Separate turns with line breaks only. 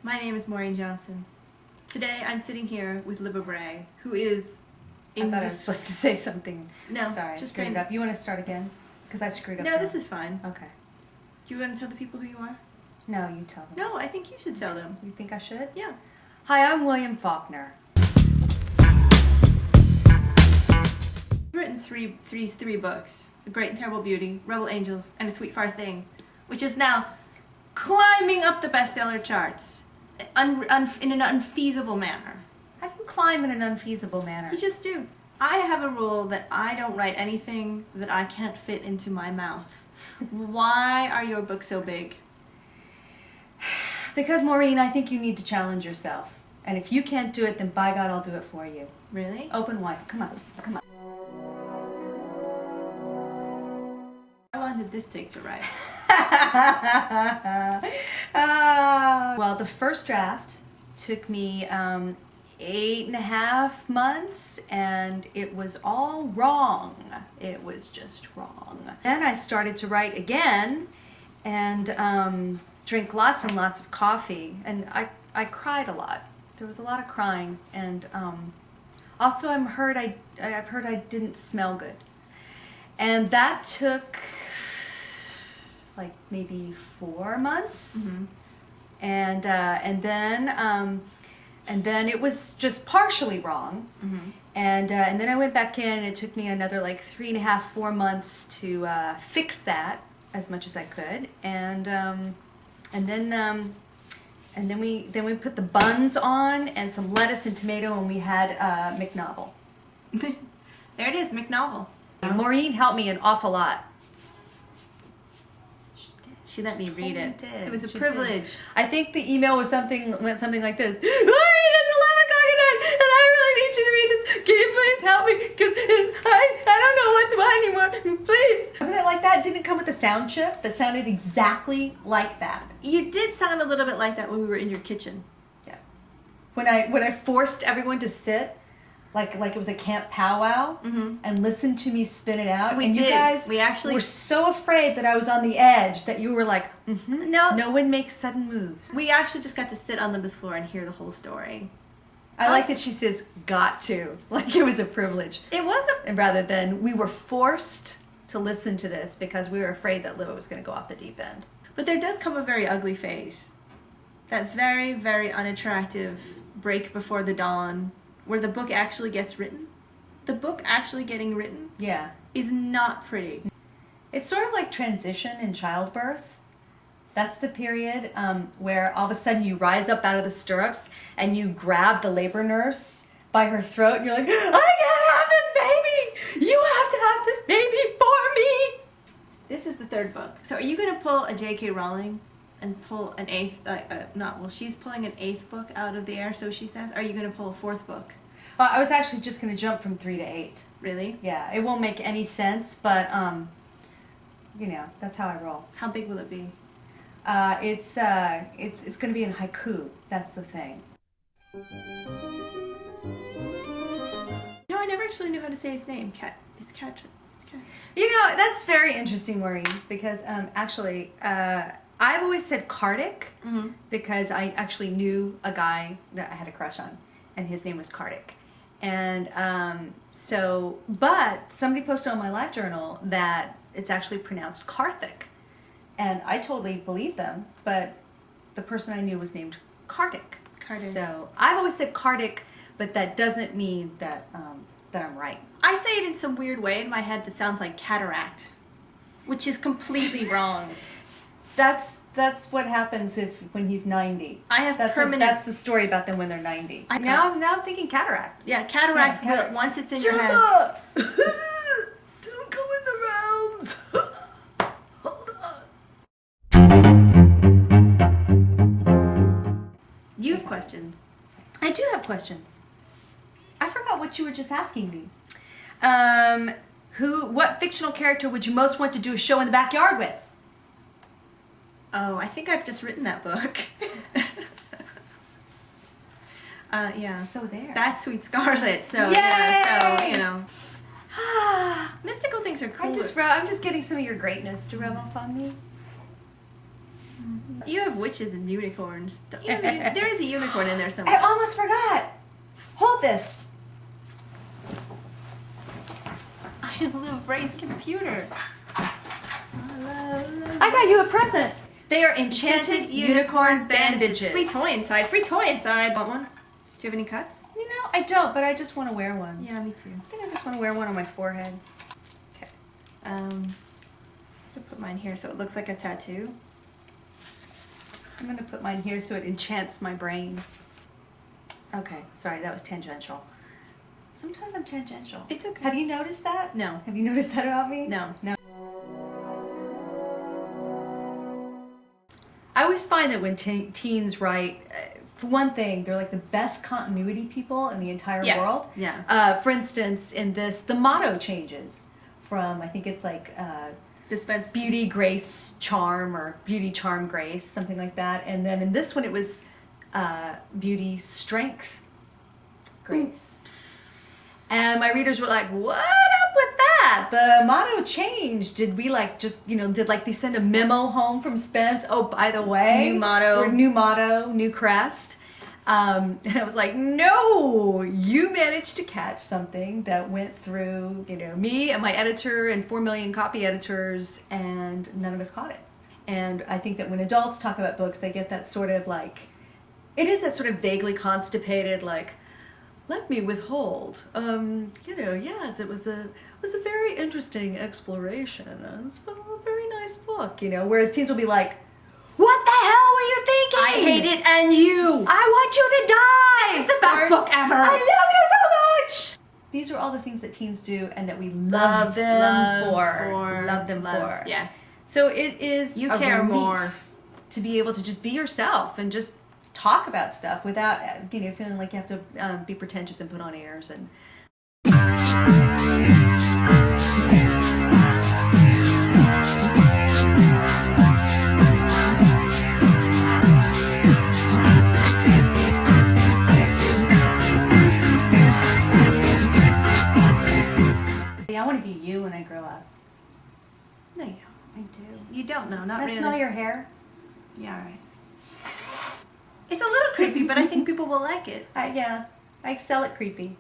My name is Maureen Johnson. Today I'm sitting here with Libba Bray, who is...
I thought I was supposed to say something.
No,
sorry,
just
I screwed
saying...
it up. You want to start again? Because I screwed up.
No, this is fine.
Okay.
Do you want to tell the people who you are?
No, you tell them.
No, I think you should tell them.
You think I should?
Yeah.
Hi, I'm William Faulkner.
I've written three books. A Great and Terrible Beauty, Rebel Angels, and A Sweet Far Thing, which is now climbing up the bestseller charts in an unfeasible manner.
How do you climb in an unfeasible manner?
You just do. I have a rule that I don't write anything that I can't fit into my mouth. Why are your books so big?
Because, Maureen, I think you need to challenge yourself. And if you can't do it, then by God, I'll do it for you.
Really?
Open wide. Come on. Come on.
How long did this take to write?
Well, the first draft took me 8.5 months, and it was all wrong. It was just wrong. Then I started to write again and drink lots and lots of coffee, and I cried a lot. There was a lot of crying, and also I've heard I didn't smell good, and that took like maybe 4 months.
Mm-hmm.
And then it was just partially wrong.
Mm-hmm.
And then I went back in, and it took me another like 3.5, 4 months to fix that as much as I could. And then we put the buns on and some lettuce and tomato, and we had McNovel.
There it is, McNovel.
Maureen helped me an awful lot.
She let me read it.
Did.
It was a
She
privilege.
did. I think the email went something like this. Maureen, it's 11 o'clock at night, and I really need you to read this. Can you please help me? Because I don't know what's what anymore. Please. Wasn't it like that? Didn't it come with a sound chip that sounded exactly like that?
You did sound a little bit like that when we were in your kitchen.
Yeah. When I forced everyone to sit like it was a camp powwow,
Mm-hmm.
and listen to me spin it out.
We
and
did.
You guys
We actually
were so afraid that I was on the edge that you were like, mm-hmm,
No.
no one makes sudden moves.
We actually just got to sit on the floor and hear the whole story.
I like that she says got to, like it was a privilege.
It was
And rather than we were forced to listen to this because we were afraid that Libba was going to go off the deep end.
But there does come a very ugly phase. That very, very unattractive break before the dawn where the book actually gets written. The book actually getting written
Yeah.
is not pretty.
It's sort of like transition in childbirth. That's the period where all of a sudden you rise up out of the stirrups and you grab the labor nurse by her throat and you're like, I can't have this baby! You have to have this baby for me!
This is the third book. So are you going to pull a J.K. Rowling and pull an eighth, she's pulling an eighth book out of the air, so she says. Are you going to pull a fourth book?
I was actually just going to jump from 3 to 8.
Really?
Yeah, it won't make any sense, but, you know, that's how I roll.
How big will it be?
It's going to be in haiku. That's the thing.
No, I never actually knew how to say its name. It's Cat.
You know, that's very interesting, Maureen, because actually, I've always said Kartik
Mm-hmm.
because I actually knew a guy that I had a crush on, and his name was Kartik. And but somebody posted on my live journal that it's actually pronounced Karthik. And I totally believed them, but the person I knew was named Kartik. So I've always said Kartik, but that doesn't mean that that I'm right.
I say it in some weird way in my head that sounds like cataract, which is completely wrong.
That's what happens when he's 90.
I have permanent...
That's the story about them when they're 90. Now I'm thinking cataract.
Yeah, cataract,
Yeah,
will, once it's in your head...
Don't go in the realms! Hold on.
You have questions.
I do have questions. I forgot what you were just asking me. What fictional character would you most want to do a show in the backyard with?
Oh, I think I've just written that book. Yeah.
So there.
That's Sweet Scarlet, so
Yay!
yeah, so, you know. Mystical things are cool.
I'm just getting some of your greatness to rub off on me.
You have witches and unicorns. Don't you have there is a unicorn in there somewhere.
I almost forgot. Hold this.
I love Bray's computer.
I got you a present. They are enchanted unicorn bandages.
Free toy inside. Free toy inside. Want one? Do you have any cuts?
You know, I don't, but I just want to wear one.
Yeah, me too.
I think I just want to wear one on my forehead. Okay.
I'm gonna put mine here so it looks like a tattoo.
I'm going to put mine here so it enchants my brain. Okay, sorry, that was tangential. Sometimes I'm tangential.
It's okay.
Have you noticed that?
No.
Have you noticed that about me?
No.
No. I always find that when teens write, for one thing, they're like the best continuity people in the entire world.
Yeah.
For instance, in this, the motto changes from, I think it's like
Dispense.
beauty, grace, charm, or beauty, charm, grace, something like that. And then in this one, it was beauty, strength, grace.
Oops.
And my readers were like, what up with that? The motto changed. Did we like just, you know, did like they send a memo home from Spence? Oh, by the way.
New motto.
Or new motto, new crest. And I was like, no, you managed to catch something that went through, you know, me and my editor and 4 million copy editors, and none of us caught it. And I think that when adults talk about books, they get that sort of like, it is that sort of vaguely constipated, like, let me withhold. You know, yes, it was a very interesting exploration. It's been a very nice book, you know. Whereas teens will be like, what the hell were you thinking?
I hate it and you.
I want you to die.
This is the best book ever.
I love you so much. These are all the things that teens do and that we love them for. Love them for.
Yes.
So it is
You
a
care
relief
more.
to be able to just be yourself and just talk about stuff without, you know, feeling like you have to be pretentious and put on airs and. I want to be you when I grow up.
No, you don't.
I do.
You don't know. Not
Can I
really.
smell your hair?
Yeah, all right. It's a little creepy, but I think people will like it.
Yeah, I sell it creepy.